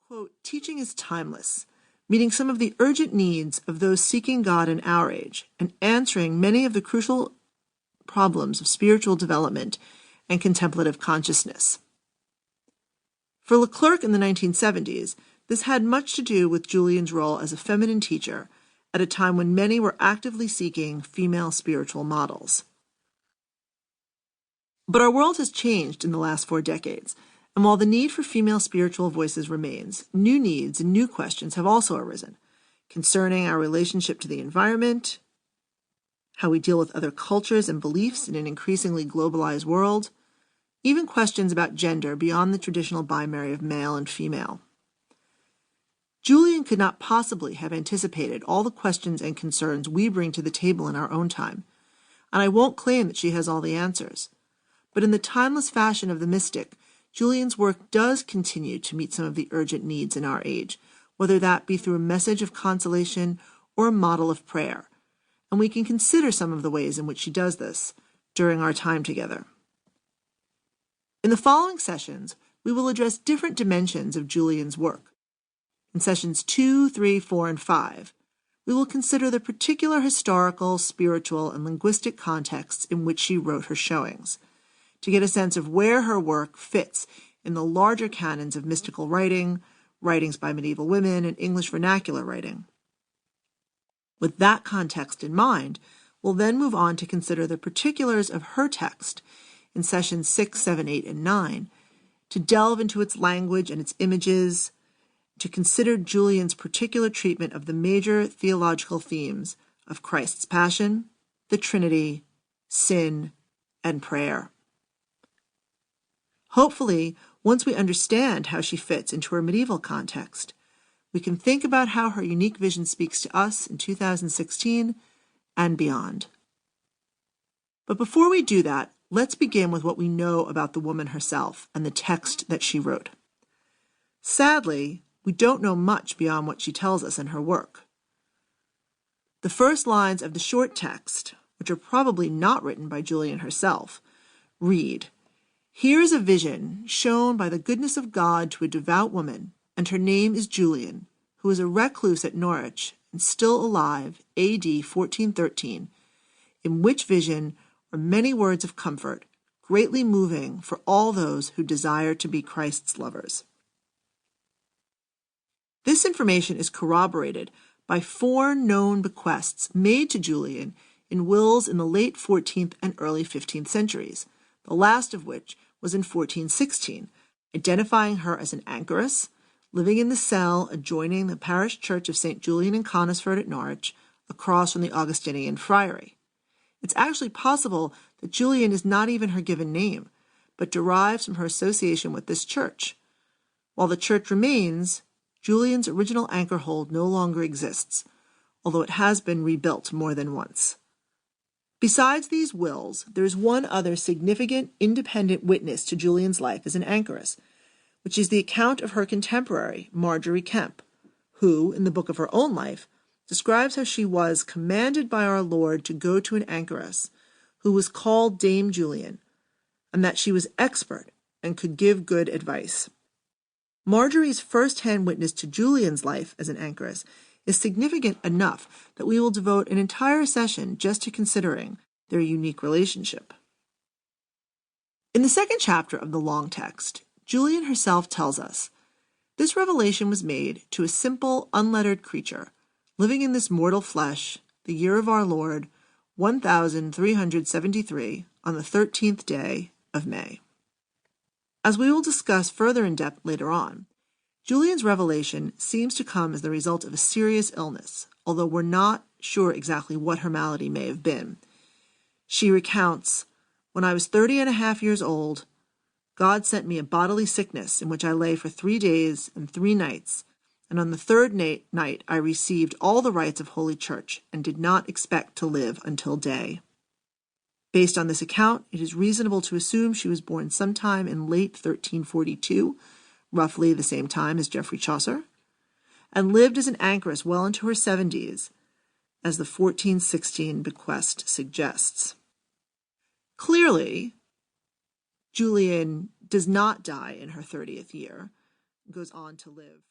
Quote, teaching is timeless, meeting some of the urgent needs of those seeking God in our age and answering many of the crucial problems of spiritual development and contemplative consciousness. For Leclerc in the 1970s, this had much to do with Julian's role as a feminine teacher at a time when many were actively seeking female spiritual models. But our world has changed in the last 4 decades, and while the need for female spiritual voices remains, new needs and new questions have also arisen, concerning our relationship to the environment, how we deal with other cultures and beliefs in an increasingly globalized world, even questions about gender beyond the traditional binary of male and female. Julian could not possibly have anticipated all the questions and concerns we bring to the table in our own time, and I won't claim that she has all the answers. But in the timeless fashion of the mystic, Julian's work does continue to meet some of the urgent needs in our age, whether that be through a message of consolation or a model of prayer, and we can consider some of the ways in which she does this during our time together. In the following sessions, we will address different dimensions of Julian's work. In sessions 2, 3, 4, and 5, we will consider the particular historical, spiritual, and linguistic contexts in which she wrote her showings, to get a sense of where her work fits in the larger canons of mystical writing, writings by medieval women, and English vernacular writing. With that context in mind, we'll then move on to consider the particulars of her text in sessions 6, 7, 8, and 9, to delve into its language and its images, to consider Julian's particular treatment of the major theological themes of Christ's passion, the Trinity, sin, and prayer. Hopefully, once we understand how she fits into her medieval context, we can think about how her unique vision speaks to us in 2016 and beyond. But before we do that, let's begin with what we know about the woman herself and the text that she wrote. Sadly, we don't know much beyond what she tells us in her work. The first lines of the short text, which are probably not written by Julian herself, read, "Here is a vision shown by the goodness of God to a devout woman, and her name is Julian, who is a recluse at Norwich and still alive, A.D. 1413, in which vision are many words of comfort, greatly moving for all those who desire to be Christ's lovers." This information is corroborated by 4 known bequests made to Julian in wills in the late 14th and early 15th centuries, the last of which was in 1416, identifying her as an anchoress, living in the cell adjoining the parish church of St. Julian in Conisford at Norwich, across from the Augustinian friary. It's actually possible that Julian is not even her given name, but derives from her association with this church. While the church remains, Julian's original anchorhold no longer exists, although it has been rebuilt more than once. Besides these wills, there is one other significant independent witness to Julian's life as an anchoress, which is the account of her contemporary, Marjorie Kemp, who, in the book of her own life, describes how she was commanded by our Lord to go to an anchoress, who was called Dame Julian, and that she was expert and could give good advice. Marjorie's first-hand witness to Julian's life as an anchoress is significant enough that we will devote an entire session just to considering their unique relationship. In the second chapter of the long text, Julian herself tells us, "This revelation was made to a simple, unlettered creature, living in this mortal flesh, the year of our Lord, 1373, on the 13th day of May." As we will discuss further in depth later on, Julian's revelation seems to come as the result of a serious illness, although we're not sure exactly what her malady may have been. She recounts, "When I was 30.5 years old, God sent me a bodily sickness in which I lay for 3 days and 3 nights, and on the 3rd night I received all the rites of Holy Church and did not expect to live until day." Based on this account, it is reasonable to assume she was born sometime in late 1342, roughly the same time as Geoffrey Chaucer, and lived as an anchoress well into her 70s, as the 1416 bequest suggests. Clearly, Julian does not die in her 30th year, and goes on to live